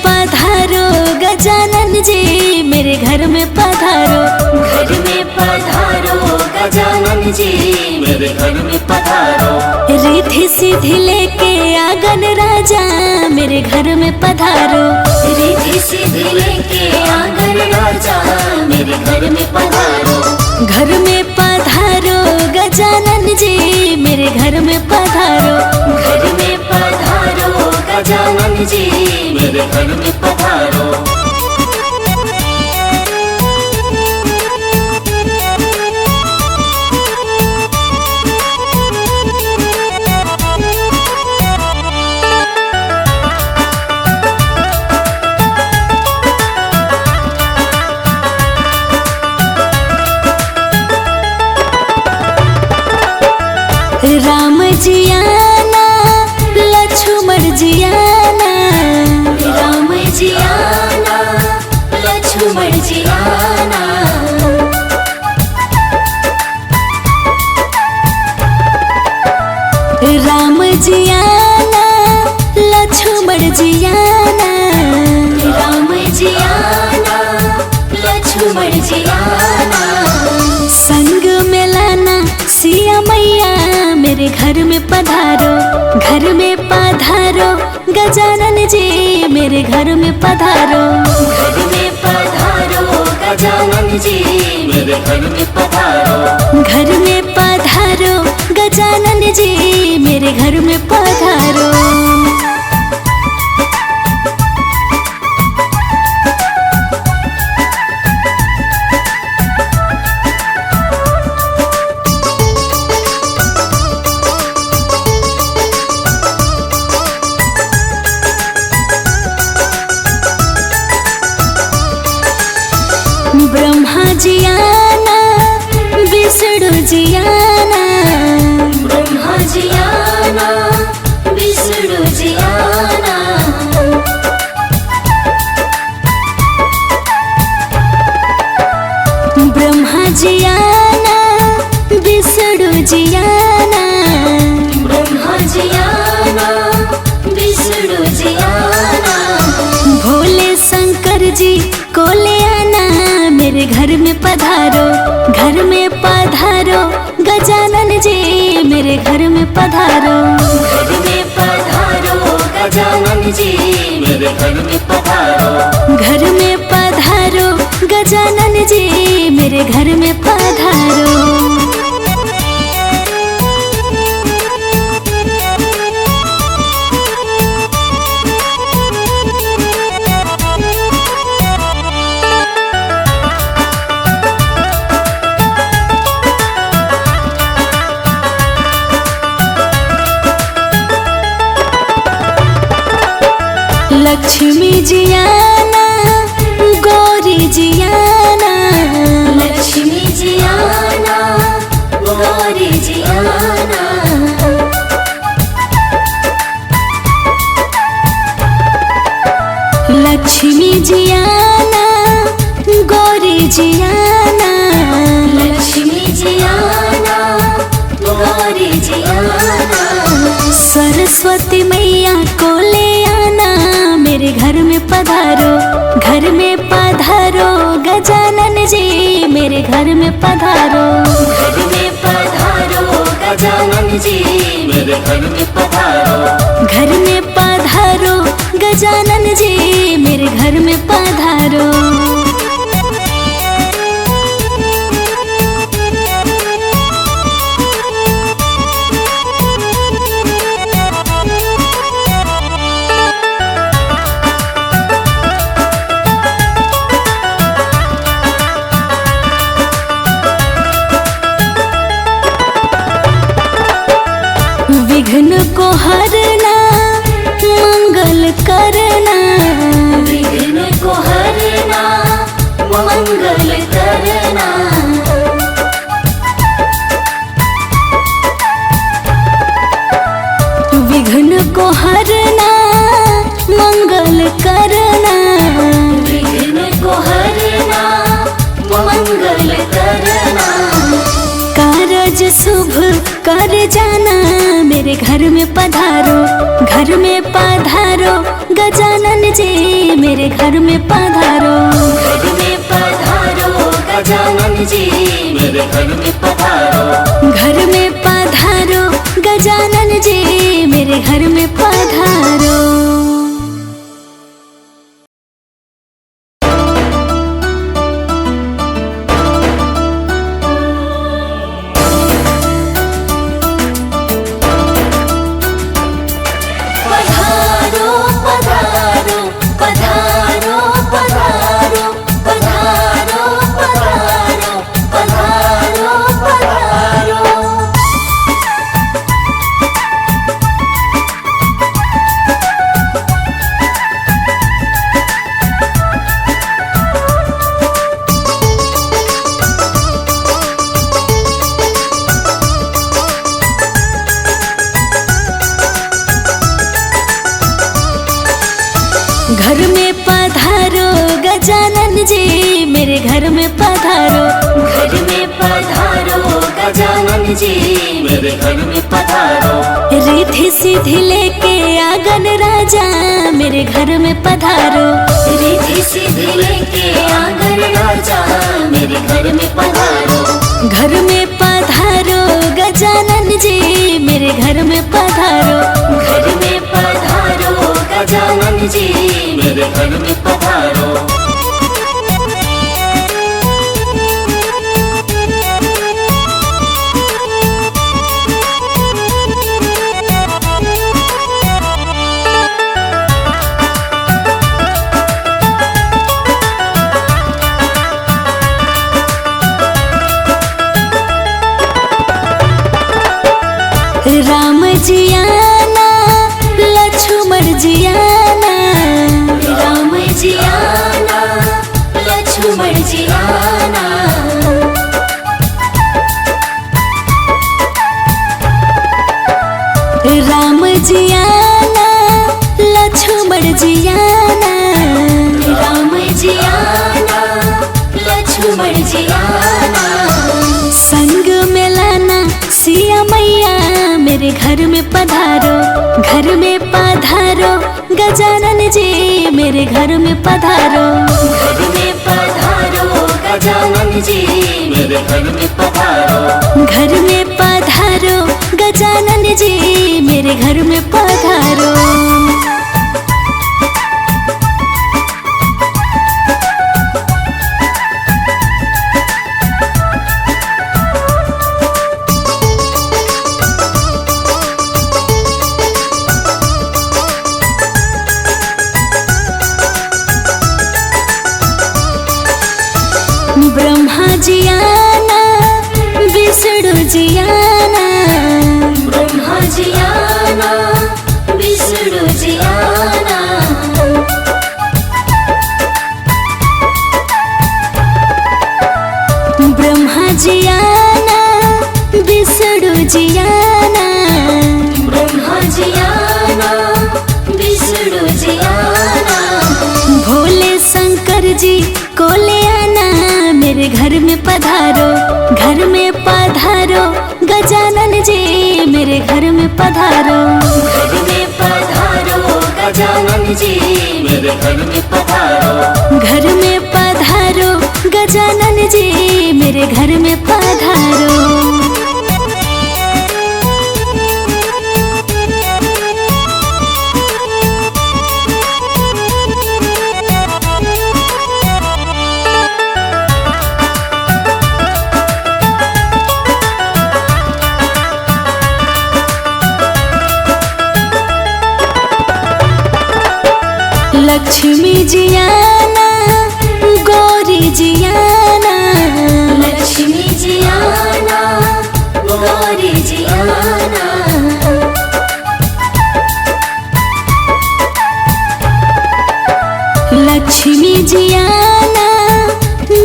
पधारो गजानन जी, मेरे घर में पधारो। घर में पधारो गजानन जी, मेरे घर में पधारो। रिद्धि सिद्धि लेके आंगन राजा, मेरे घर में पधारो। रिद्धि सिद्धि लेके आंगन राजा, मेरे घर में पधारो। घर में पधारो गजानन जी, मेरे घर में पधारो। घर में पधारो गजानन जी, मेरे घर में पधारो। राम जी आना, लक्ष्मण जी आना। राम जी आना, लक्ष्मण जी आना। राम जी आना, लक्ष्मण जी आना। राम जी आना, लक्ष्मण जी आना। संग में लाना सिया मैया, मेरे घर में पधारो। घर में पधारो गजानन जी, मेरे घर में पधारो। घर में पधारो गजानन जी, मेरे घर में पधारो। घर में पधारो गजानन जी, मेरे घर में पधारो। ब्रह्मा जी आना, विष्णु जी आना। ब्रह्मा जी आना, विष्णु जी आना। ब्रह्मा जी आना, विष्णु जी आना। ब्रह्मा जी आना, विष्णु जी आना। भोले शंकर जी को ले आना, मेरे घर में पधारो। घर में पधारो गजानन जी, मेरे घर में पधारो। घर में पधारो गजानन जी, मेरे घर में पधारो। घर में पधारो गजानन जी, मेरे घर में पधारो। लक्ष्मी जी आना, गौरी जी आना। लक्ष्मी जी आना, गौरी जी आना। लक्ष्मी जी आना, गौरी जी आना। लक्ष्मी जी आना, गौरी जी आना। सरस्वती मैया को ले आना, मेरे घर में पधारो। घर में पधारो गजानन जी, मेरे घर में पधारो। घर में पधारो गजानन जी, मेरे घर में पधारो। घर में पधारो गजानन जी, मेरे घर में पधारो। विघ्न को हरना, मंगल करना। विघ्न को हरना, मंगल करना। विघ्न को हरना, मंगल करना। विघ्न को हरना, मंगल करना। कारज शुभ कर जाना, मेरे घर में पधारो। घर में पधारो गजानन जी, मेरे घर में पधारो। घर में पधारो गजानन जी मेरे घर में पधारो। घर में पधारो गजानन जी मेरे घर में पधारो। घर में पधारो गजानन जी मेरे घर में पधारो। घर में पधारो गजानन जी मेरे घर में पधारो। रिद्धि सिद्धि लेके आंगन राजा मेरे घर में पधारो। रिद्धि सिद्धि लेके आंगन राजा मेरे घर में पधारो। घर में पधारो गजानन जी मेरे घर में पधारो। घर में पधारो गजानन जी मेरे घर में पधारो। राम जी आना लक्ष्मण जी आना। राम जी आना लक्ष्मण जी आना। राम जी आना लक्ष्मण जी आना। राम जी आना लक्ष्मण जी आना। संग में लाना सिया मैया मेरे घर में पधारो। घर में पधारो गजानन जी मेरे घर में पधारो। घर में पधारो गजानन जी मेरे घर में पधारो। घर में पधारो गजानन जी मेरे घर में पधारो। ब्रह्मा जी आना विष्णु जी आना। ब्रह्मा जी आना विष्णु जी आना। ब्रह्मा जी आना विष्णु जी आना। ब्रह्मा जी आना विष्णु जी आना। भोले शंकर जी को ले आना मेरे घर में पधारो। घर में पधारो गजानन जी मेरे घर में पधारो। घर में पधारो गजानन जी मेरे घर में पधारो। घर में पधारो गजानन जी मेरे घर में पधारो। लक्ष्मी जी आना गौरी जी आना। लक्ष्मी जी आना गौरी जी आना। लक्ष्मी जी आना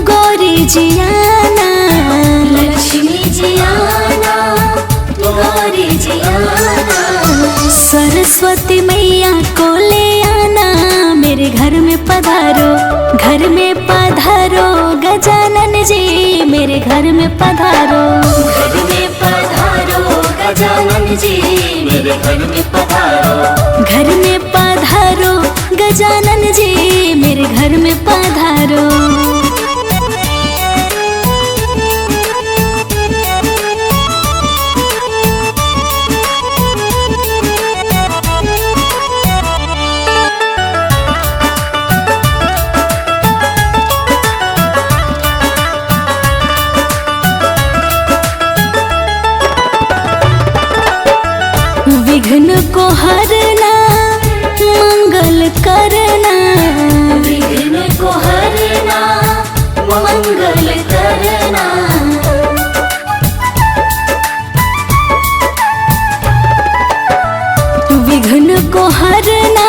गौरी जी आना। लक्ष्मी जी आना गौरी जी आना। सरस्वती मैया को ले आना मेरे घर में पधारो। घर में पधारो गजानन जी मेरे घर में पधारो। घर में पधारो गजानन जी मेरे घर में पधारो। घर में पधारो गजानन जी मेरे घर में पधारो। विघ्न को हरना मंगल करना, विघ्न को हरना मंगल करना। विघ्न को हरना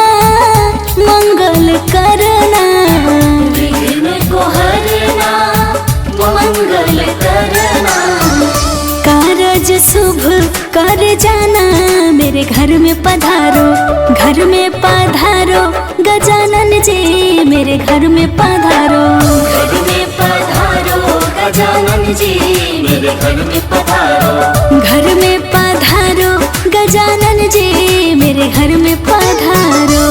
मंगल करना, विघ्न को हरना मंगल करना। कारज शुभ कर जाना मेरे घर में पधारो, घर में पधारो गजानन जी मेरे घर में पधारो। घर में पधारो गजानन जी मेरे घर में पधारो। घर में पधारो गजानन जी मेरे घर में पधारो।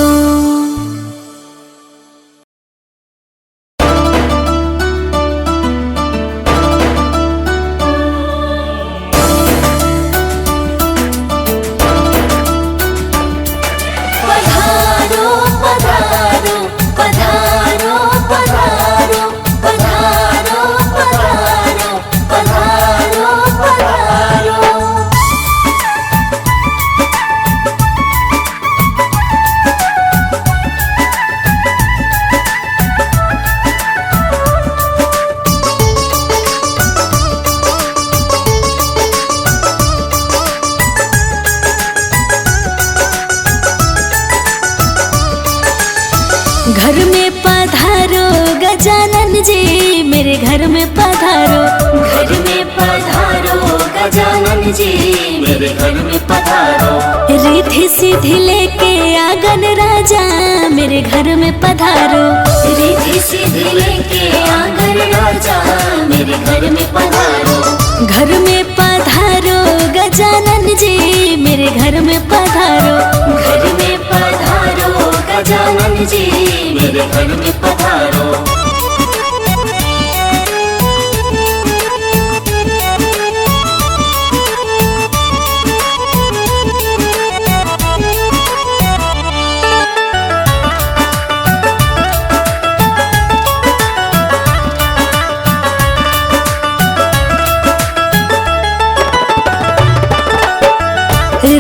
घर में पधारो गजानन जी मेरे घर में पधारो। घर में पधारो गजानन जी मेरे घर में पधारो। रिद्धि सिद्धि लेके आंगन राजा मेरे घर में पधारो। रिद्धि सिद्धि लेके आंगन राजा मेरे घर में पधारो। घर में पधारो गजानन जी मेरे घर में पधारो। घर में पधारो गजानन जी मेरे घर में पधारो।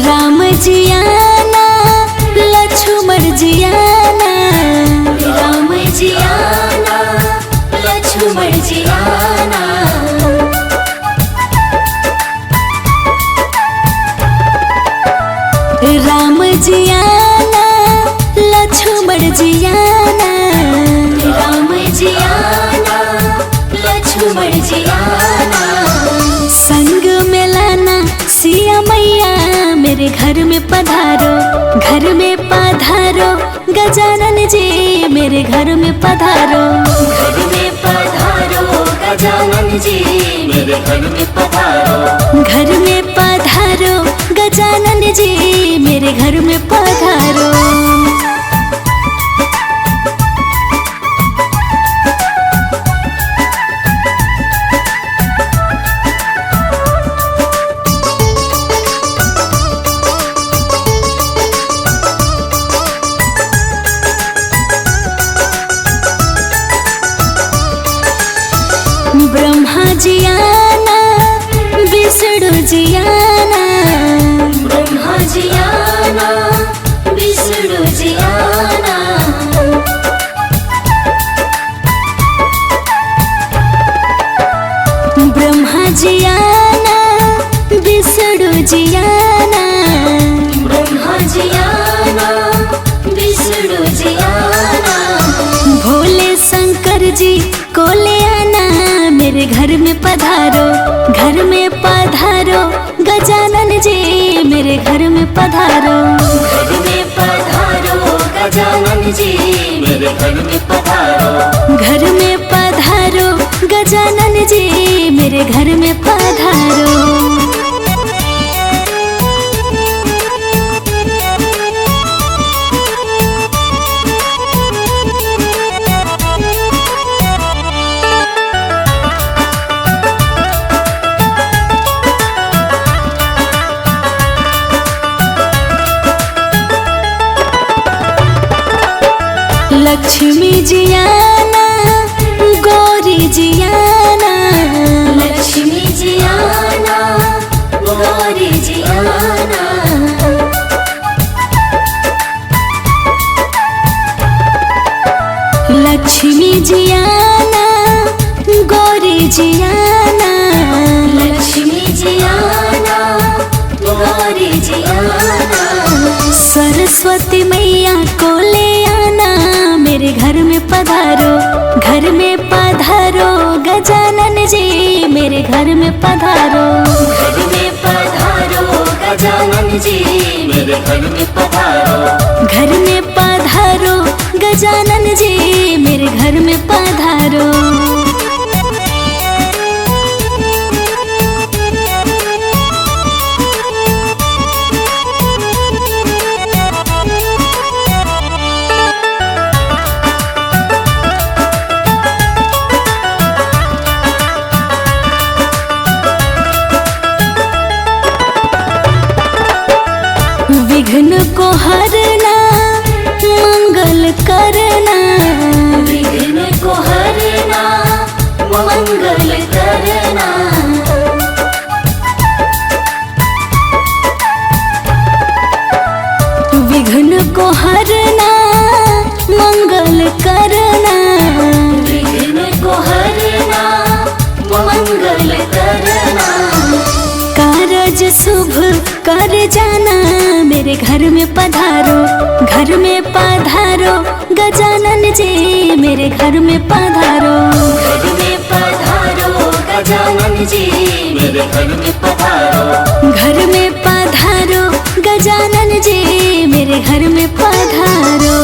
राम जी आना लक्ष्मण जी आना, राम जी आना लक्ष्मण जी आना। राम जी आना लक्ष्मण जी आना, राम जी आना लक्ष्मण जी आना। संग में लाना सिया मैया मेरे घर में पधारो। घर में पधारो गजानन जी मेरे घर में पधारो। घर में पधारो गजानन जी मेरे घर में पधारो। घर में पधारो गजानन जी मेरे घर में पधारो। ब्रह्मा जी आना विष्णु जी आना, ब्रह्मा जी आना विष्णु जी आना। ब्रह्मा जी आना विष्णु जी आना, ब्रह्मा जी आना विष्णु जी आना। भोले शंकर जी को ले आना मेरे घर में पधारो। घर में पधारो गजानन जी मेरे घर में पधारो। घर में पधारो गजानन जी मेरे घर में पधारो। घर में पधारो गजानन जी मेरे घर में पधारो। जियाना गौरी जियाना, लक्ष्मी जियाना गौरी जियाना, लक्ष्मी जियाना गौरी जियाना, लक्ष्मी जियाना गौरी जियाना, सरस्वती मैया को ले आना मेरे घर में पधारो, घर में पधारो गजानन जी मेरे घर में पधारो, घर में पधारो गजानन जी मेरे घर में पधारो, घर में पधारो गजानन जी मेरे घर में पधारो। विघ्न को हरना मंगल करना, विघ्न को हरना मंगल करना, विघ्न को हरना मंगल करना, विघ्न को हरना मंगल करना, कारज शुभ कर जाना मेरे घर में पधारो, घर में पधारो गजानन जी मेरे घर में पधारो, घर में पधारो गजानन जी मेरे घर में पधारो, घर में पधारो गजानन जी मेरे घर में पधारो।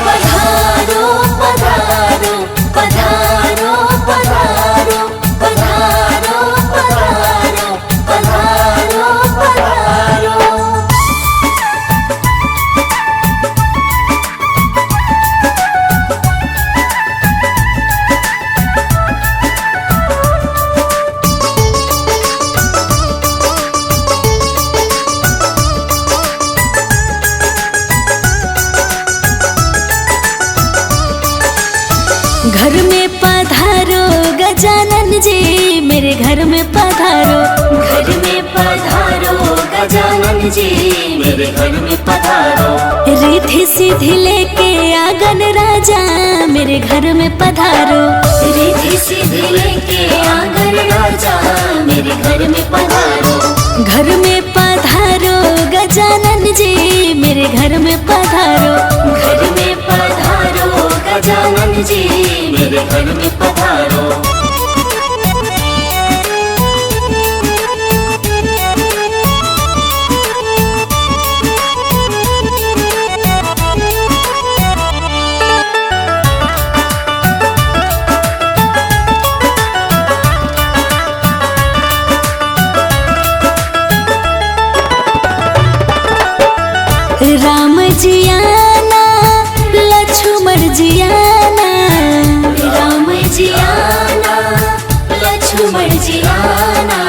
पधारो पधारो पधारो पधारो पधारो पधारो पधारो पधारो, घर में पधारो गजानन जी मेरे घर में पधारो, घर में पधारो गजानन जी मेरे घर में पधारो, रिद्धि सिद्धि लेके आंगन राजा मेरे घर में पधारो, रिद्धि सिद्धि लेके आंगन राजा मेरे घर में पधारो, घर में पधारो गजानन जी मेरे घर में पधारो, घर में पधारो गजानन जी मेरे घर में पधारो, राम जियाना लक्ष्मण जियाना, राम जियाना लक्ष्मण जियाना,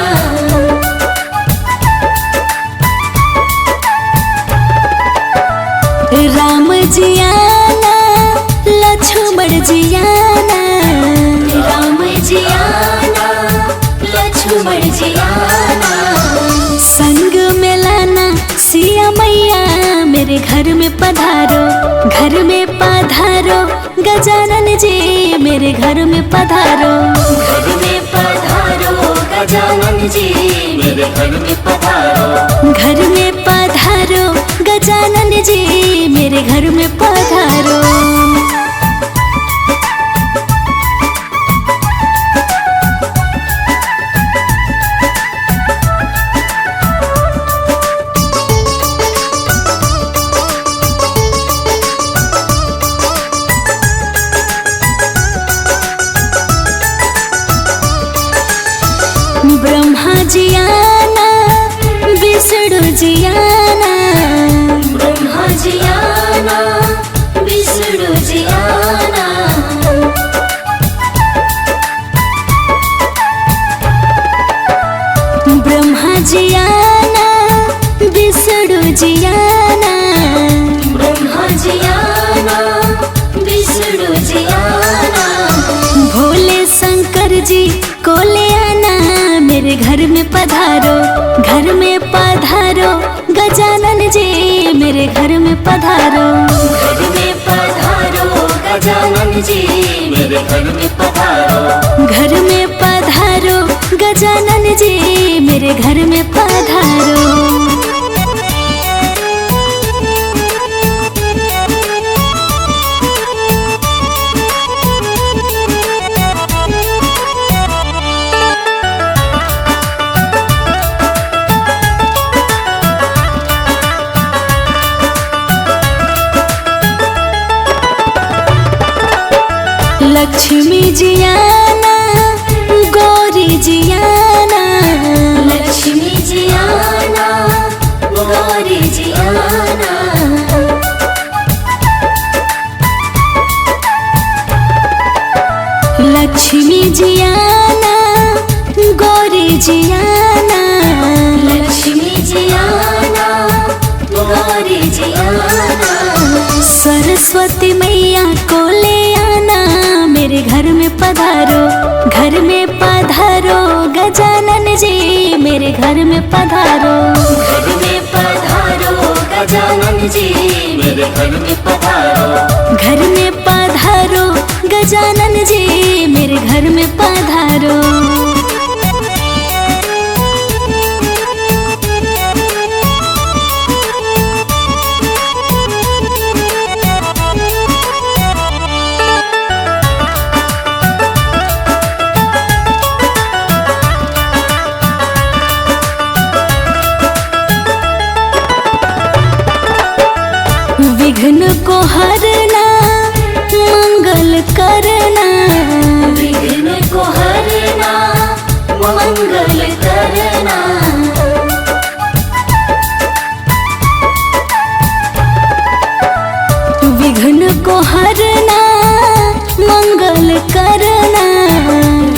राम जियाना लक्ष्मण जियाना, राम जियाना लक्ष्मण जियाना, संग में लाना सिया मैया मेरे घर में पधारो, घर में पधारो गजानन जी मेरे घर में पधारो, घर में पधारो गजानन जी मेरे घर में पधारो, घर में पधारो गजानन जी मेरे घर में पधारो। ब्रह्मा जियाना विष्णु जियाना, ब्रह्मा जियाना जी मेरे घर में पधारो। घर में पधारो गजानन जी मेरे घर में पधारो। घर में पधारो गजानन जी मेरे घर में पधारो। लक्ष्मी जी आना गौरी जी आना। लक्ष्मी जी आना गौरी जी आना। लक्ष्मी जी आना गौरी जी आना। लक्ष्मी जी आना गौरी जी आना। सरस्वती मैया को ले आना मेरे घर में पधारो। घर में पधारो गजानन जी मेरे घर में पधारो। घर में पधारो गजानन जी मेरे घर में पधारो। घर में पधारो गजानन जी मेरे घर में पधारो। विघ्न को हरना मंगल करना। विघ्न को हरना मंगल करना। विघ्न को हरना मंगल करना।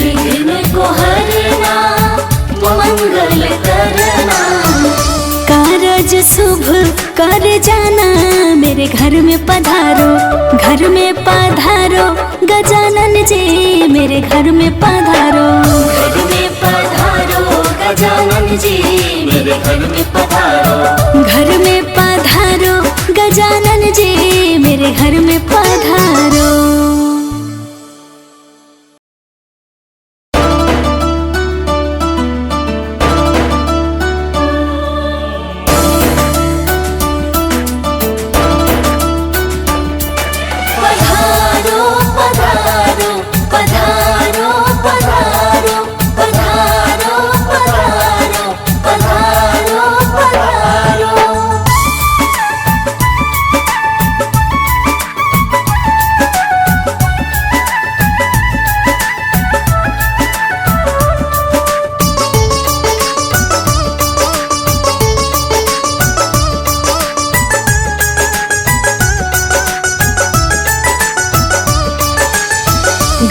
विघ्न को हरना मंगल करना। कारज शुभ कर जाना मेरे घर में पधारो। घर में पधारो गजानन जी मेरे घर में पधारो। घर में पधारो गजानन जी मेरे घर में पधारो। घर में पधारो गजानन जी मेरे घर में पधारो।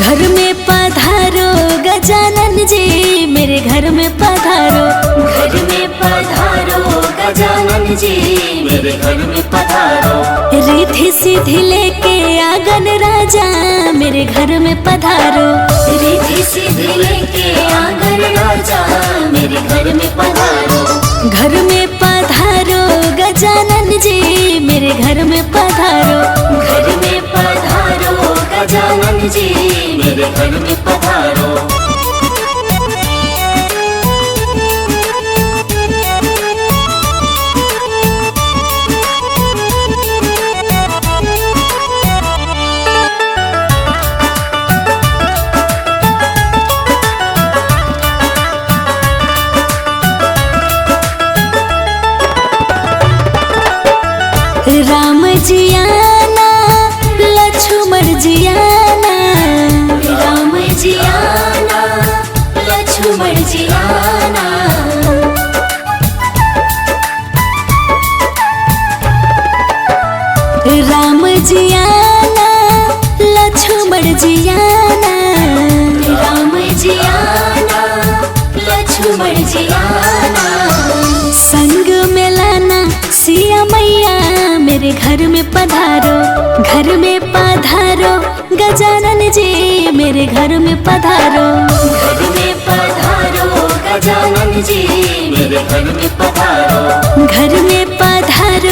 घर में पधारो गजानन जी मेरे घर में पधारो। घर में पधारो गजानन जी मेरे घर में पधारो। रिद्धि सिद्धि लेके आंगन राजा मेरे घर में पधारो। रिद्धि सिद्धि लेके आंगन राजा मेरे घर में पधारो। घर में पधारो गजानन जी मेरे घर में पधारो। घर में पधारो गजानन जी मेरे घर में पधारो। राम जी आना लक्ष्मण जी आना। राम जी आना लक्ष्मण जी आना। राम जी आना लक्ष्मण जी आना। राम जी आना लक्ष्मण जी आना। संग में लाना सिया मैया मेरे घर में पधारो। घर में पधारो गजानन जी मेरे घर में पधारो। घर में पधारो गजानन जी मेरे घर में पधारो। घर में पधारो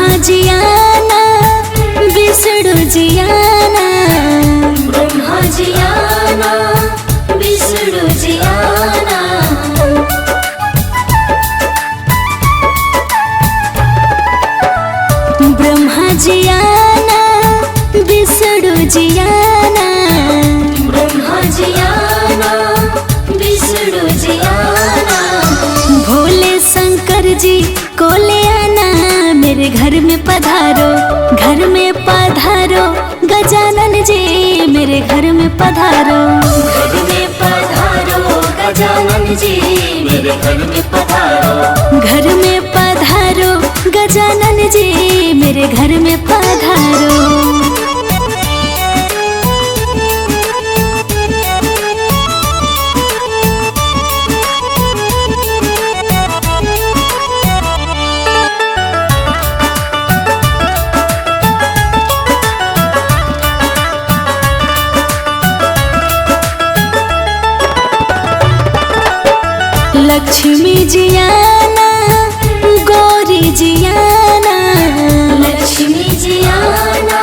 ब्रह्मा जी आना विष्णु जी आना, ब्रह्मा जी आना विष्णु जी आना, ब्रह्मा जी आना विष्णु जी आना, ब्रह्मा जी आना विष्णु जी आना, भोले शंकर जी को ले आना मेरे घर में पधारो, घर में पधारो गजानन जी मेरे घर में पधारो, घर में पधारो गजानन जी मेरे घर में पधारो, घर में पधारो गजानन जी मेरे घर में पधारो। लक्ष्मी जी आना गौरी जी आना, लक्ष्मी जी आना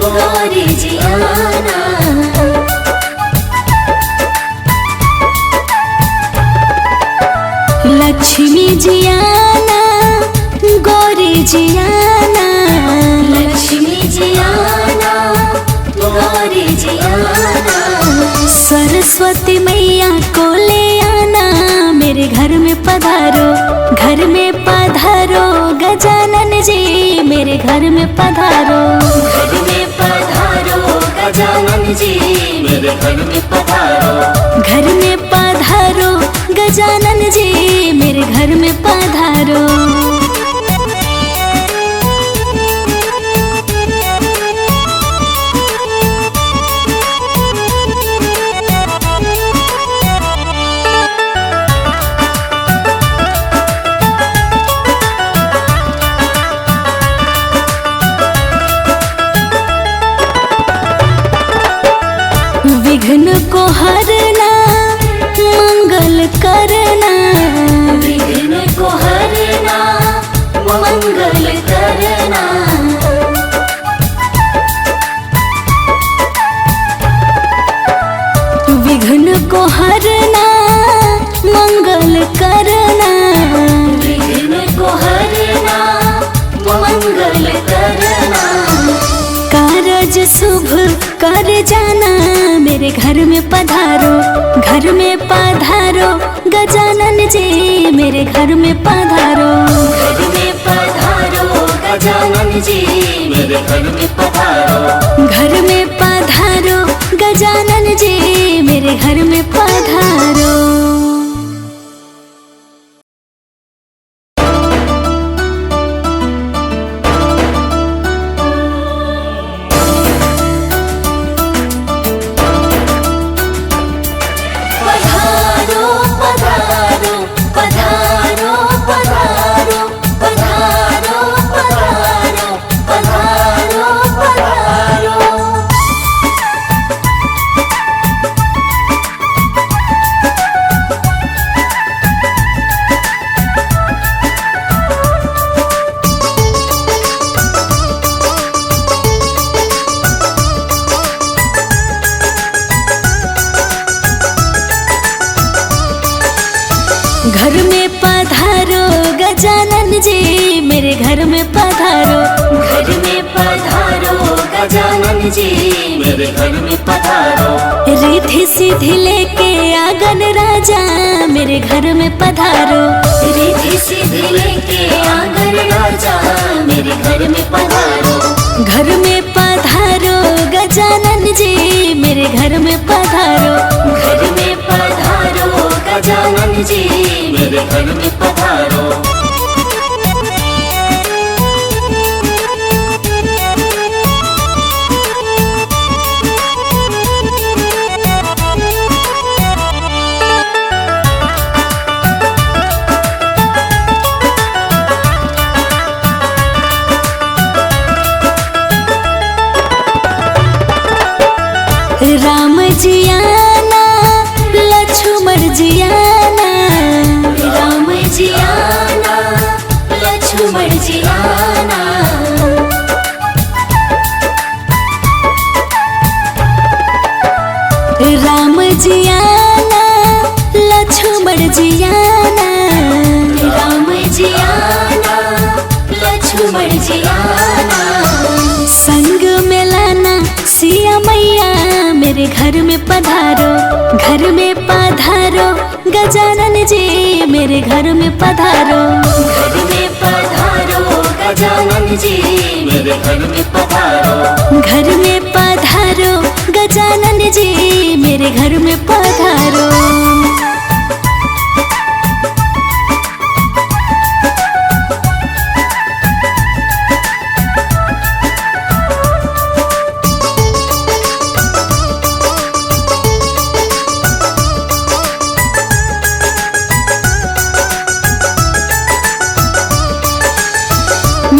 गौरी जी आना, लक्ष्मी जी आना गौरी जी आना, लक्ष्मी जी आना गौरी जी आना, सरस्वती मैया को ले आना मेरे घर में पधारो, घर में पधारो गजानन जी मेरे घर में पधारो, घर में पधारो गजानन जी मेरे घर में पधारो, घर में पधारो गजानन जी मेरे घर में पधारो। विघ्न को हरना मंगल करना, विघ्न को हरना मंगल करना, विघ्न को हरना मंगल करना, विघ्न को हरना मंगल करना, कारज शुभ कर जाना मेरे घर में पधारो, घर में पधारो गजानन जी मेरे घर में पधारो, घर में पधारो गजानन जी मेरे घर में पधारो, घर में पधारो गजानन जी मेरे घर में पधारो। घर में पधारो गजानन जी मेरे घर में पधारो, घर में पधारो गजानन जी मेरे घर में पधारो, रिद्धि सिद्धि लेके आंगन राजा मेरे घर में पधारो, रिद्धि सिद्धि लेके आंगन राजा मेरे घर में पधारो, घर में पधारो गजानन जी मेरे घर में पधारो, घर में पधारो गजानन जी मेरे घर में पधारो, राम जी आना लक्ष्मण जी आना, राम जी आना गजानन जी मेरे घर में पधारो। घर में पधारो गजानन जी मेरे घर में पधारो। घर में पधारो गजानन जी मेरे घर में पधारो।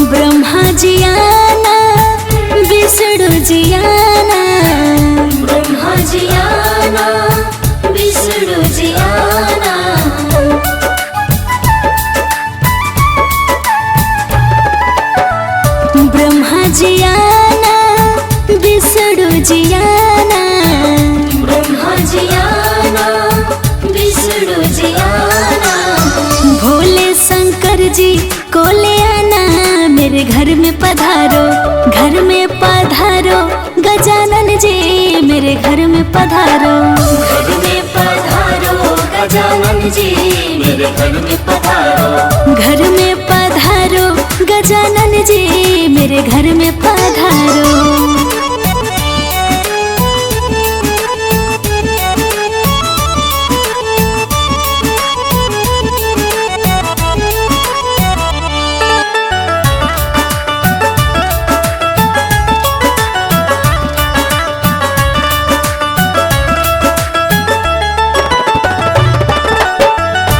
ब्रह्मा जी आना विष्णु जी आना। ब्रह्मा जी आना विष्णु जी आना। ब्रह्मा जी आना विष्णु जी आना। ब्रह्मा जी आना विष्णु जी आना। भोले शंकर जी को ले आना मेरे घर में पधारो। घर में पधारो गजानन जी मेरे घर में पधारो। घर में पधारो गजानन जी मेरे घर में पधारो। घर में पधारो गजानन जी मेरे घर में पधारो।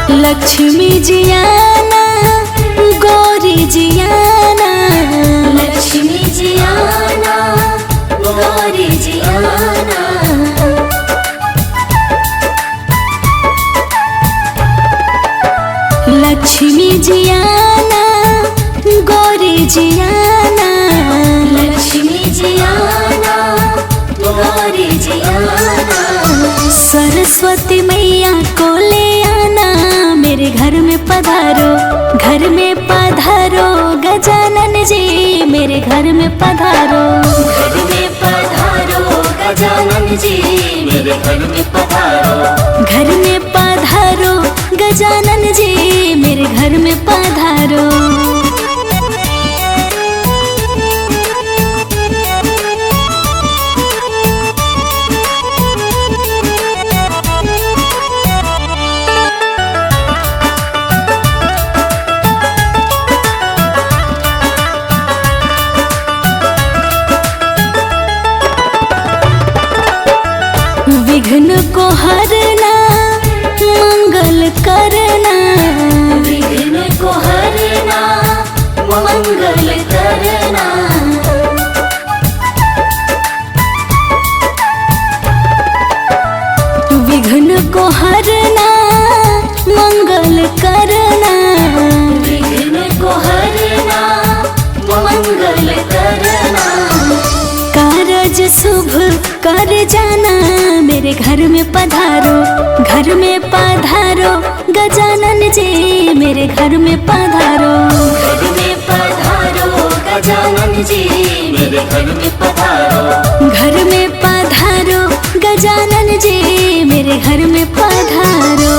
लक्ष्मी जी आना गौरी जी आना। लक्ष्मी जी आना गौरी जी आना। लक्ष्मी जी आना गौरी जी आना। लक्ष्मी जी आना गौरी जी आना। सरस्वती मैया को ले आना मेरे घर में पधारो। घर में पधारो गजानन जी मेरे घर में पधारो। घर में पधारो गजानन जी मेरे घर में पधारो। घर में पधारो गजानन जी मेरे घर में पधारो। विघ्न को हरना मंगल करना। विघ्न को हरना मंगल करना। विघ्न को हरना मंगल करना। विघ्न को हरना मंगल करना। कारज शुभ कर जाना मेरे घर में पधारो। घर में पधारो गजानन जी मेरे घर में पधारो। घर में पधारो गजानन जी मेरे घर में पधारो। घर में पधारो गजानन जी मेरे घर में पधारो।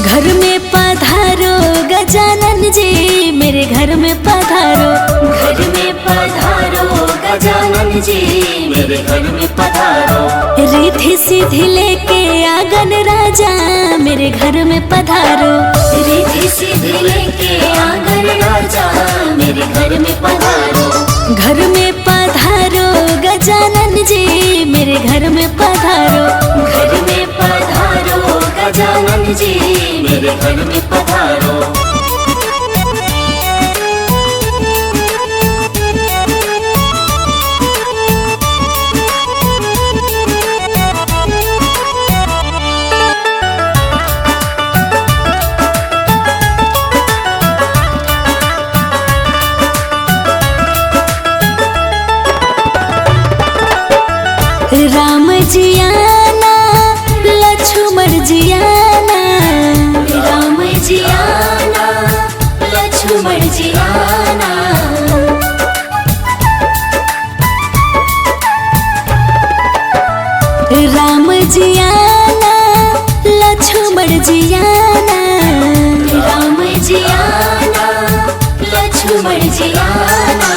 घर में पधारो गजानन जी मेरे घर में पधारो। घर में पधारो गजानन जी मेरे घर में पधारो। रिद्धि सिद्धि लेके आंगन राजा मेरे घर में पधारो। रिद्धि सिद्धि लेके आंगन राजा मेरे घर में पधारो। घर में पधारो गजानन जी मेरे घर में पधारो। घर में पधारो जी मेरे घर में पधारो। राम जी आना लक्ष्मण जी आना, राम जी आना लक्ष्मण जी आना। राम जी आना लक्ष्मण जी आना, राम जी आना लक्ष्मण जी आना।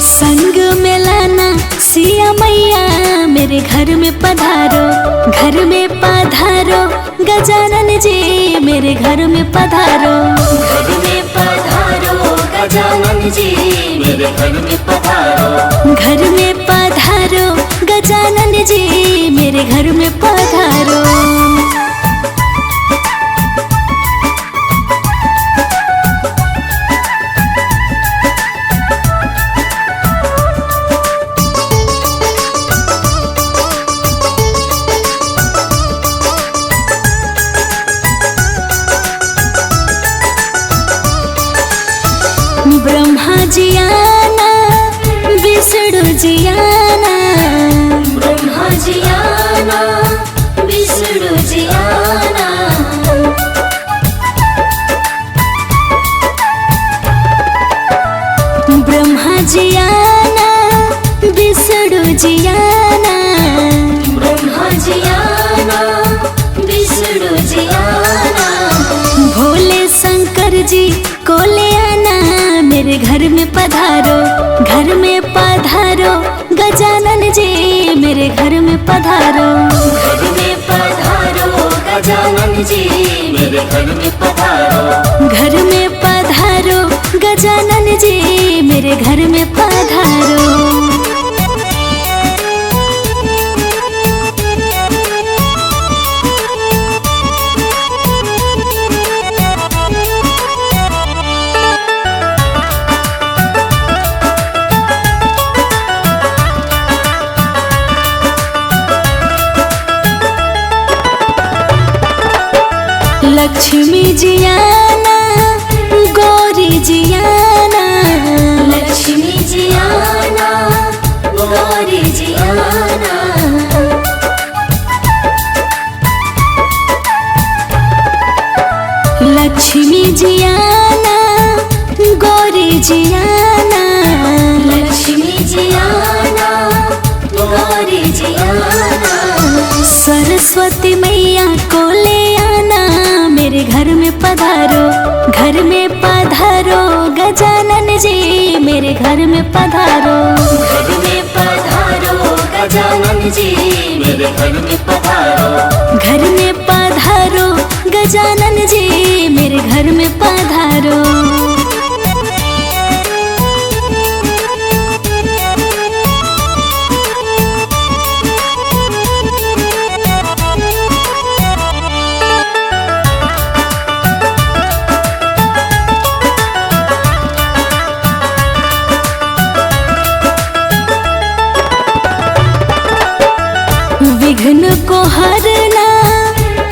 संग में लाना सिया मैया मेरे घर में पधारो, घर में पधारो गजानन जी मेरे घर में पधारो। घर में पधारो गजानन जी मेरे घर में पधारो। घर में पधारो गजानन जी मेरे घर में पधारो। ब्रह्मा जी आना विष्णु जी आना, ब्रह्मा जी आना विष्णु जी आना। ब्रह्मा जी आना विष्णु जी आना, ब्रह्मा जी आना विष्णु जी आना। भोले शंकर जी को ले आना मेरे घर में पधारो, घर में पधारो गजानन जी मेरे घर में पधारो। घर में पधारो गजानन जी मेरे घर में पधारो। घर में पधारो गजानन जी मेरे घर में पधारो। लक्ष्मी जी आना गौरी जी आना, लक्ष्मी जी आना गौरी जी आना। लक्ष्मी जी आना गौरी जी आना, लक्ष्मी जी आना गौरी जी आना। सरस्वती मैया को ले आना मेरे घर में पधारो, घर में पधारो गजानन जी मेरे घर में पधारो। घर में पधारो गजानन जी मेरे घर में पधारो। घर में पधारो गजानन जी मेरे घर में पधारो। विघ्न को हरना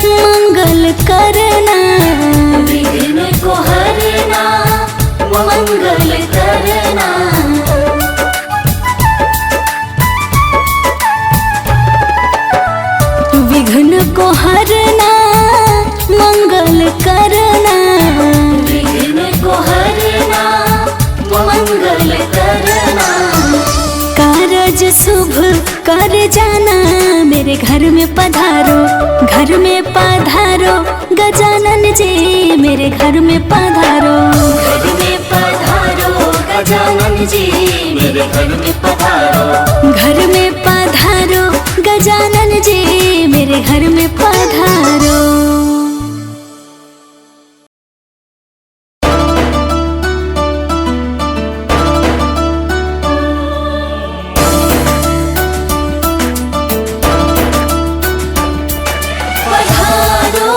मंगल करना, विघ्न को हरना मंगल करना। विघ्न को हरना मंगल करना, विघ्न को हरना मंगल करना। कारज शुभ कर जाना मेरे घर में पधारो, घर में पधारो गजानन जी मेरे घर में पधारो। घर में पधारो गजानन जी मेरे घर में पधारो। घर में पधारो गजानन जी मेरे घर में पधारो। पधारो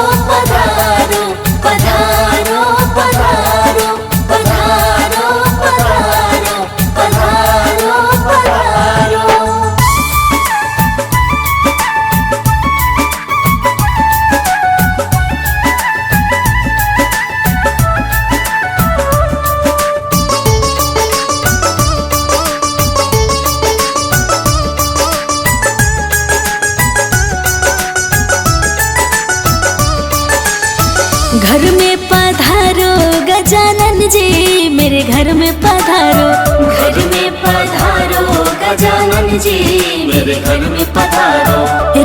घर में पधारो गजानन जी मेरे घर में पधारो। घर में पधारो गजानन जी मेरे घर में पधारो।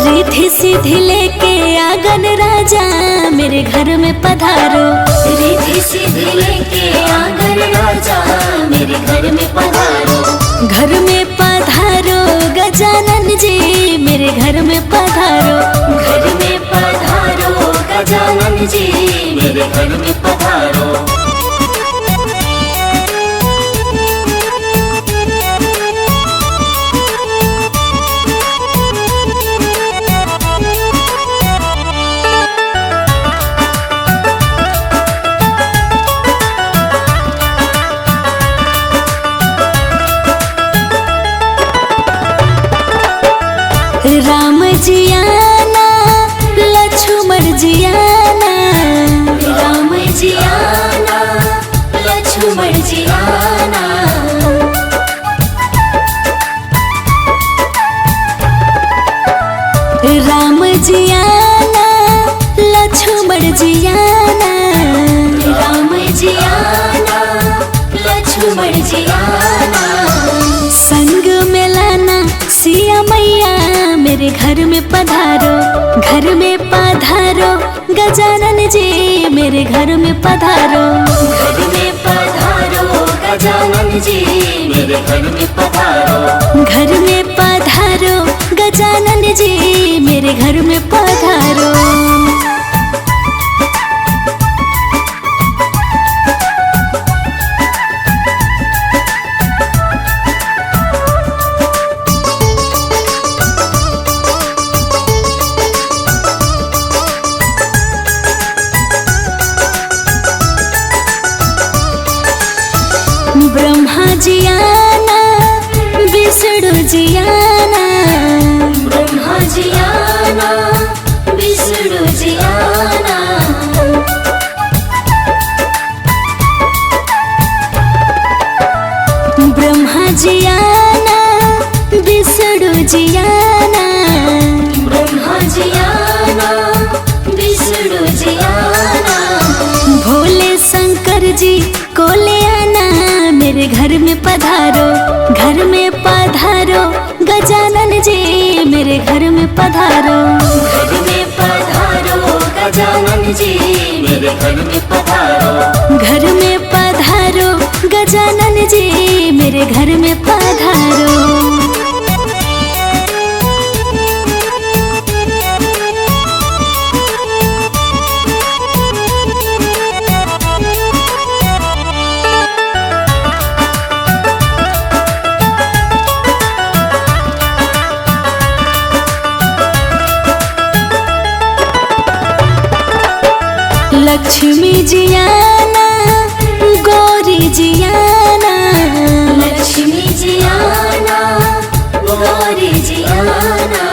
रिद्धि सिद्धि लेके आंगन राजा मेरे घर में पधारो। रिद्धि सिद्धि लेके आंगन राजा मेरे घर में पधारो। घर में पधारो गजानन जी मेरे घर में पधारो। घर में पधारो गजानन जी मेरे घर में पधारो। राम जी आना लक्ष्मण जी आना। राम जी आना लक्ष्मण जी आना। राम जी आना लक्ष्मण जी आना। राम जी आना लक्ष्मण जी आना। संग में लाना सिया मैया मेरे घर में पधारो। घर में पधारो गजानन जी मेरे घर में पधारो। घर में पधारो गजानन जी मेरे घर में पधारो। घर में पधारो गजानन जी मेरे घर में पधारो। ब्रह्मा जी आना विष्णु जी आना। ब्रह्मा जी आना विष्णु जी आना। ब्रह्मा जी आना विष्णु जी आना। ब्रह्मा जी आना विष्णु जी आना। भोले शंकर जी को ले आना मेरे घर में पधारो। घर में पधारो गजानन जी मेरे घर में पधारो। घर में पधारो गजानन जी मेरे घर में पधारो। घर में पधारो गजानन जी मेरे घर में पधारो। लक्ष्मी जी आना गौरी जी आना। लक्ष्मी जी आना गौरी जी आना।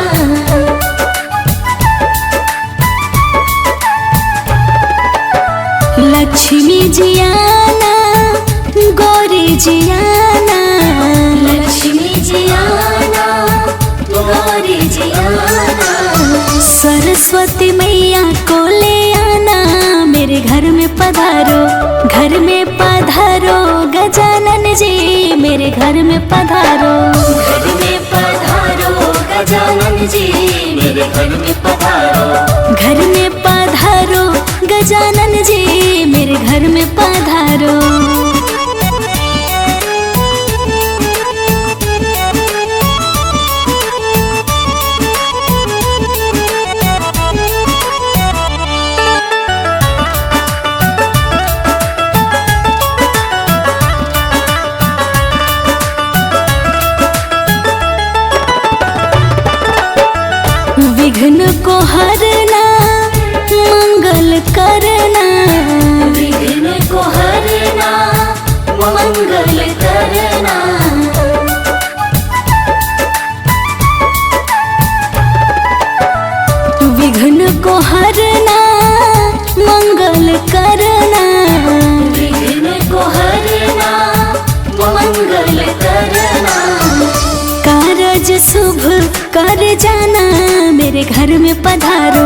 लक्ष्मी जी आना गौरी जी आना। लक्ष्मी जी आना गौरी जी आना। सरस्वती मैया को ले आना मेरे घर में पधारो। घर में पधारो गजानन जी मेरे घर में पधारो। घर में पधारो गजानन जी मेरे घर में पधारो। घर में पधारो गजानन जी मेरे घर में पधारो। विघ्न को हरना मंगल करना। विघ्न को हरना मंगल करना। विघ्न को हरना मंगल करना। विघ्न को हरना मंगल करना। कारज शुभ कर जाना मेरे घर में पधारो।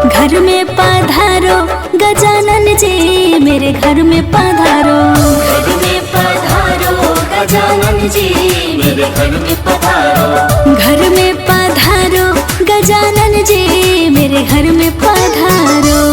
घर में पधारो गजानन जी मेरे घर में पधारो। घर में पधारो गजानन जी मेरे घर में पधारो। घर में पधारो गजानन जी मेरे घर में पधारो।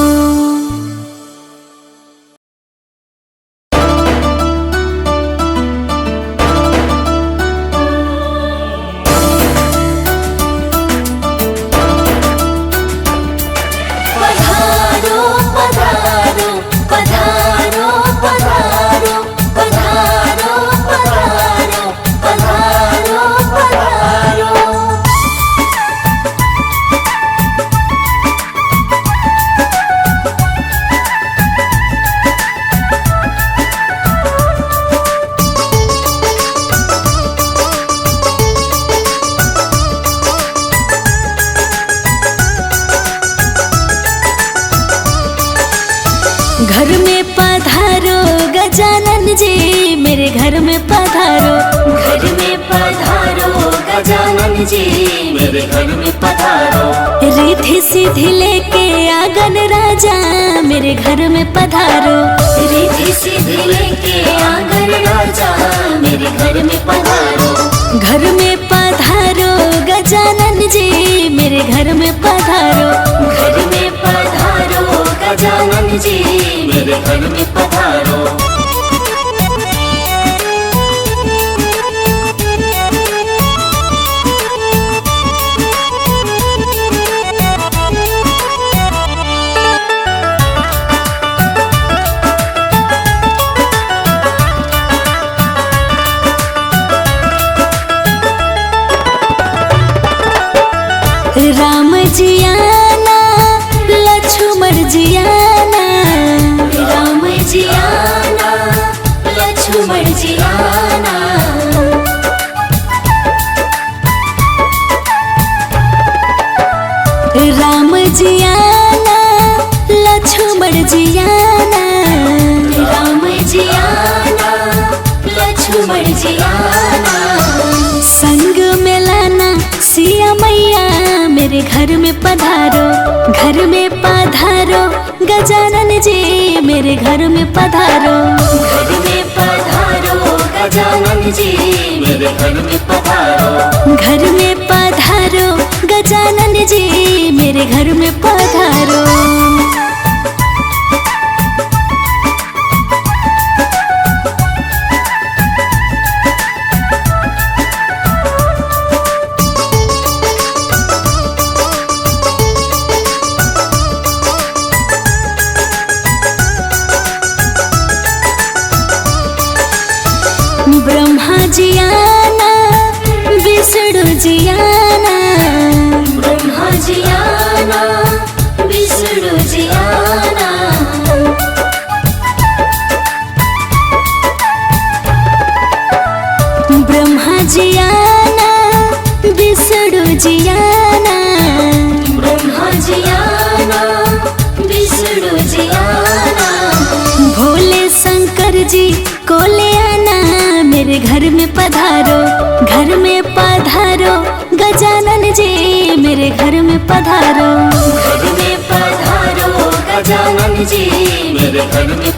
घर में पधारो गजानन जी मेरे घर में पधारो। घर में पधारो गजानन जी मेरे घर में पधारो। रिद्धि सिद्धि लेके आंगन राजा मेरे घर में पधारो। रिद्धि सिद्धि लेके आंगन राजा मेरे घर में पधारो। घर में पधारो गजानन जी मेरे घर में पधारो। घर में पधारो गजानन जी मेरे घर में पधारो। राम जी आना लक्ष्मण जी आना। राम जी आना लक्ष्मण जी आना। राम जी आना लक्ष्मण जी आना। राम जी आना लक्ष्मण जी आना। संग में लाना सिया मैया मेरे घर में पधारो। घर में पधारो गजानन जी मेरे घर में पधारो। घर में पधारो गजानन जी मेरे घर में पधारो। घर में पधारो गजानन जी मेरे घर में पधारो। ब्रह्मा जी आना विष्णु जी आना। ब्रह्मा जी आना विष्णु जी आना। ब्रह्मा जी आना विष्णु जी आना। ब्रह्मा जी आना विष्णु जी आना। भोले शंकर जी को ले आना मेरे घर में पधारो। घर में पधारो गजानन जी मेरे घर में पधारो। घर में पधारो गजानन जी मेरे घर में